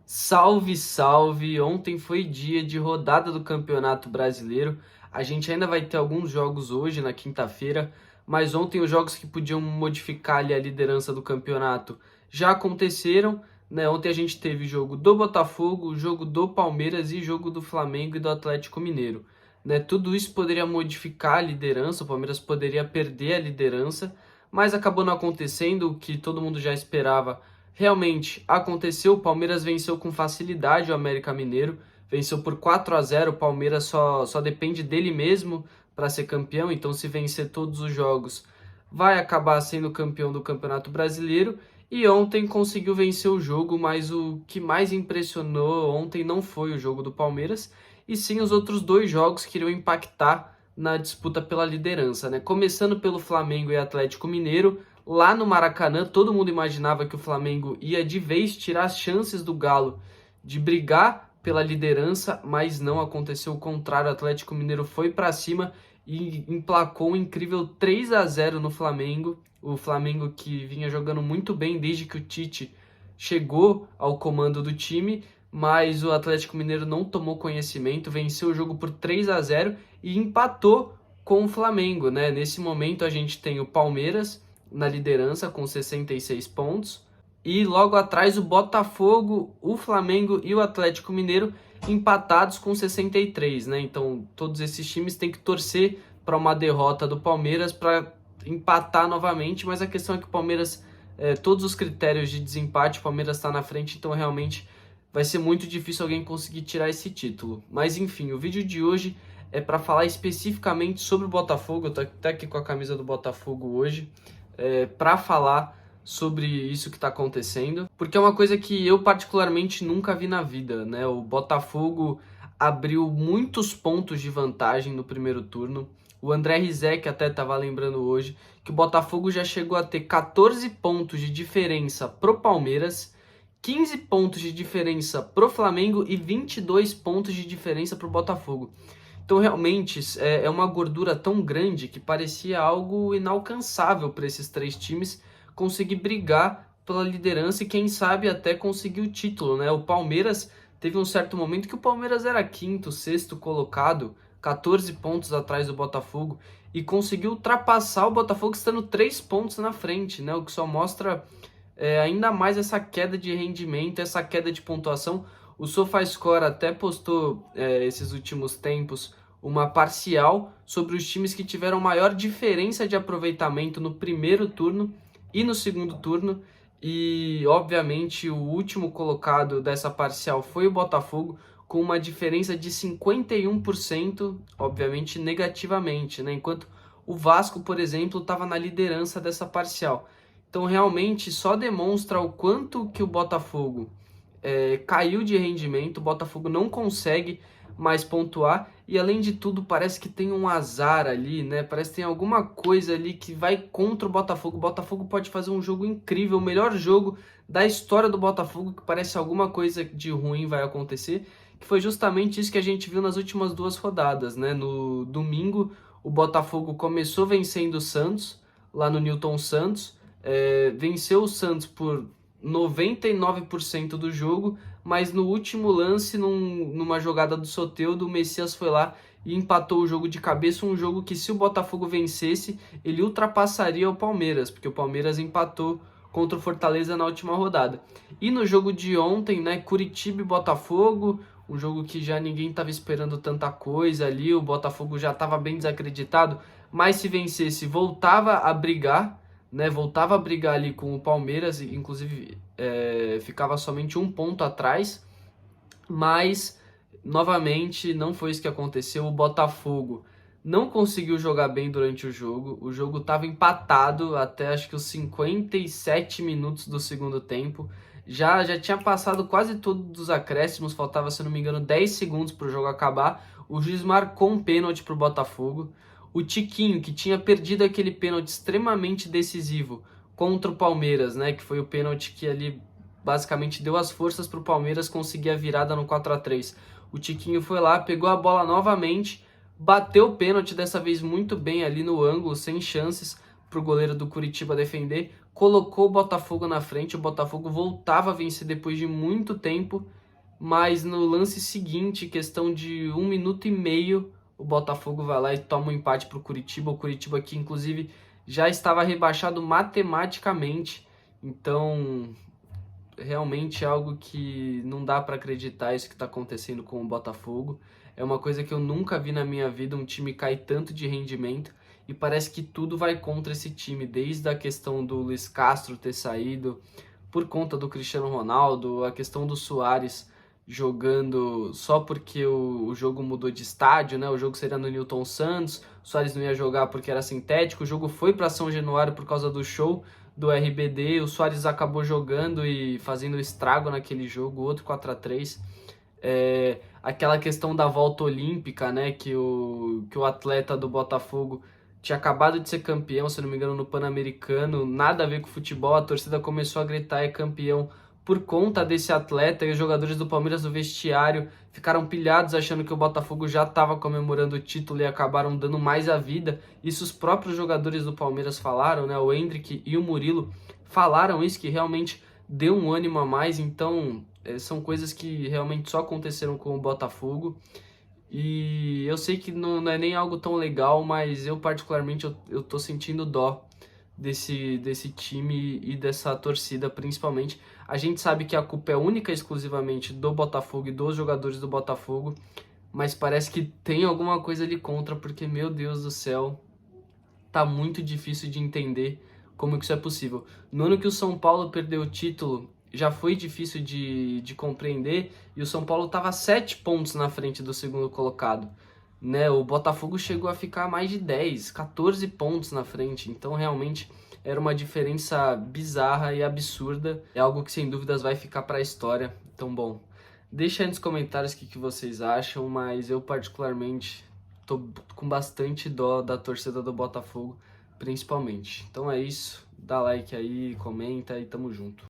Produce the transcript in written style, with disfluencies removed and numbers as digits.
Salve, salve! Ontem foi dia de rodada do Campeonato Brasileiro. A gente ainda vai ter alguns jogos hoje, na quinta-feira, mas ontem os jogos que podiam modificar ali a liderança do campeonato já aconteceram, né? Ontem a gente teve jogo do Botafogo, jogo do Palmeiras e jogo do Flamengo e do Atlético Mineiro, né? Tudo isso poderia modificar a liderança, o Palmeiras poderia perder a liderança, mas acabou não acontecendo, o que todo mundo já esperava. Realmente aconteceu, o Palmeiras venceu com facilidade o América Mineiro, venceu por 4-0. O Palmeiras só depende dele mesmo para ser campeão, então se vencer todos os jogos vai acabar sendo campeão do Campeonato Brasileiro. E ontem conseguiu vencer o jogo, mas o que mais impressionou ontem não foi o jogo do Palmeiras, e sim os outros dois jogos que iriam impactar na disputa pela liderança, né? Começando pelo Flamengo e Atlético Mineiro. Lá no Maracanã, todo mundo imaginava que o Flamengo ia de vez tirar as chances do Galo de brigar pela liderança, mas não aconteceu o contrário. O Atlético Mineiro foi para cima e emplacou um incrível 3-0 no Flamengo. O Flamengo que vinha jogando muito bem desde que o Tite chegou ao comando do time, mas o Atlético Mineiro não tomou conhecimento, venceu o jogo por 3-0 e empatou com o Flamengo, né? Nesse momento a gente tem o Palmeiras na liderança com 66 pontos. E logo atrás o Botafogo, o Flamengo e o Atlético Mineiro empatados com 63, né? Então todos esses times têm que torcer para uma derrota do Palmeiras para empatar novamente, mas a questão é que o Palmeiras, todos os critérios de desempate, o Palmeiras está na frente, então realmente vai ser muito difícil alguém conseguir tirar esse título. Mas enfim, o vídeo de hoje é para falar especificamente sobre o Botafogo. Eu tô até aqui com a camisa do Botafogo hoje, para falar sobre isso que está acontecendo, porque é uma coisa que eu particularmente nunca vi na vida, né? O Botafogo abriu muitos pontos de vantagem no primeiro turno. O André Rizek até estava lembrando hoje que o Botafogo já chegou a ter 14 pontos de diferença pro Palmeiras, 15 pontos de diferença pro Flamengo e 22 pontos de diferença pro Botafogo. Então, realmente, é uma gordura tão grande que parecia algo inalcançável para esses três times conseguir brigar pela liderança e, quem sabe, até conseguir o título, né? O Palmeiras teve um certo momento que o Palmeiras era quinto, sexto colocado, 14 pontos atrás do Botafogo, e conseguiu ultrapassar o Botafogo estando 3 pontos na frente, né? O que só mostra ainda mais essa queda de rendimento, essa queda de pontuação. O SofaScore até postou esses últimos tempos uma parcial sobre os times que tiveram maior diferença de aproveitamento no primeiro turno e no segundo turno. E, obviamente, o último colocado dessa parcial foi o Botafogo, com uma diferença de 51%, obviamente negativamente, né? Enquanto o Vasco, por exemplo, estava na liderança dessa parcial. Então, realmente, só demonstra o quanto que o Botafogo caiu de rendimento. O Botafogo não consegue mais pontuar e, além de tudo, parece que tem um azar ali, né? Parece que tem alguma coisa ali que vai contra o Botafogo. O Botafogo pode fazer um jogo incrível, o melhor jogo da história do Botafogo, que parece alguma coisa de ruim vai acontecer, que foi justamente isso que a gente viu nas últimas duas rodadas, né? No domingo, o Botafogo começou vencendo o Santos, lá no Newton Santos, venceu o Santos por 99% do jogo, mas no último lance, numa jogada do Soteldo, o Messias foi lá e empatou o jogo de cabeça, um jogo que, se o Botafogo vencesse, ele ultrapassaria o Palmeiras, porque o Palmeiras empatou contra o Fortaleza na última rodada. E no jogo de ontem, né, Curitiba e Botafogo, um jogo que já ninguém estava esperando tanta coisa ali, o Botafogo já estava bem desacreditado, mas se vencesse, voltava a brigar, né, voltava a brigar ali com o Palmeiras, inclusive ficava somente um ponto atrás, mas novamente não foi isso que aconteceu. O Botafogo não conseguiu jogar bem durante o jogo estava empatado até acho que os 57 minutos do segundo tempo, já tinha passado quase todos os acréscimos, faltava, se não me engano, 10 segundos para o jogo acabar. O juiz marcou um pênalti para o Botafogo. O Tiquinho, que tinha perdido aquele pênalti extremamente decisivo contra o Palmeiras, né, que foi o pênalti que ali basicamente deu as forças para o Palmeiras conseguir a virada no 4-3. O Tiquinho foi lá, pegou a bola novamente, bateu o pênalti, dessa vez muito bem ali no ângulo, sem chances para o goleiro do Curitiba defender, colocou o Botafogo na frente, o Botafogo voltava a vencer depois de muito tempo, mas no lance seguinte, questão de 1 minuto e meio, o Botafogo vai lá e toma um empate para o Curitiba que inclusive já estava rebaixado matematicamente, então realmente é algo que não dá para acreditar isso que está acontecendo com o Botafogo. É uma coisa que eu nunca vi na minha vida, um time cair tanto de rendimento e parece que tudo vai contra esse time, desde a questão do Luiz Castro ter saído por conta do Cristiano Ronaldo, a questão do Suárez jogando só porque o jogo mudou de estádio, né? O jogo seria no Newton Santos, o Suárez não ia jogar porque era sintético, o jogo foi para São Januário por causa do show do RBD, o Suárez acabou jogando e fazendo estrago naquele jogo, outro 4-3. Aquela questão da volta olímpica, né, que o atleta do Botafogo tinha acabado de ser campeão, se não me engano, no Pan-Americano, nada a ver com futebol, a torcida começou a gritar é campeão por conta desse atleta, e os jogadores do Palmeiras do vestiário ficaram pilhados achando que o Botafogo já estava comemorando o título e acabaram dando mais a vida. Isso os próprios jogadores do Palmeiras falaram, né? O Endrick e o Murilo falaram isso, que realmente deu um ânimo a mais. Então são coisas que realmente só aconteceram com o Botafogo. E eu sei que não é nem algo tão legal, mas eu particularmente eu tô sentindo dó desse time e dessa torcida principalmente. A gente sabe que a culpa é única e exclusivamente do Botafogo e dos jogadores do Botafogo, mas parece que tem alguma coisa ali contra, porque, meu Deus do céu, tá muito difícil de entender como que isso é possível. No ano que o São Paulo perdeu o título, já foi difícil de compreender, e o São Paulo estava 7 pontos na frente do segundo colocado. Né? O Botafogo chegou a ficar mais de 10, 14 pontos na frente, então realmente era uma diferença bizarra e absurda. É algo que sem dúvidas vai ficar para a história. Então, bom, deixa aí nos comentários o que vocês acham, mas eu particularmente tô com bastante dó da torcida do Botafogo, principalmente. Então é isso, dá like aí, comenta e tamo junto.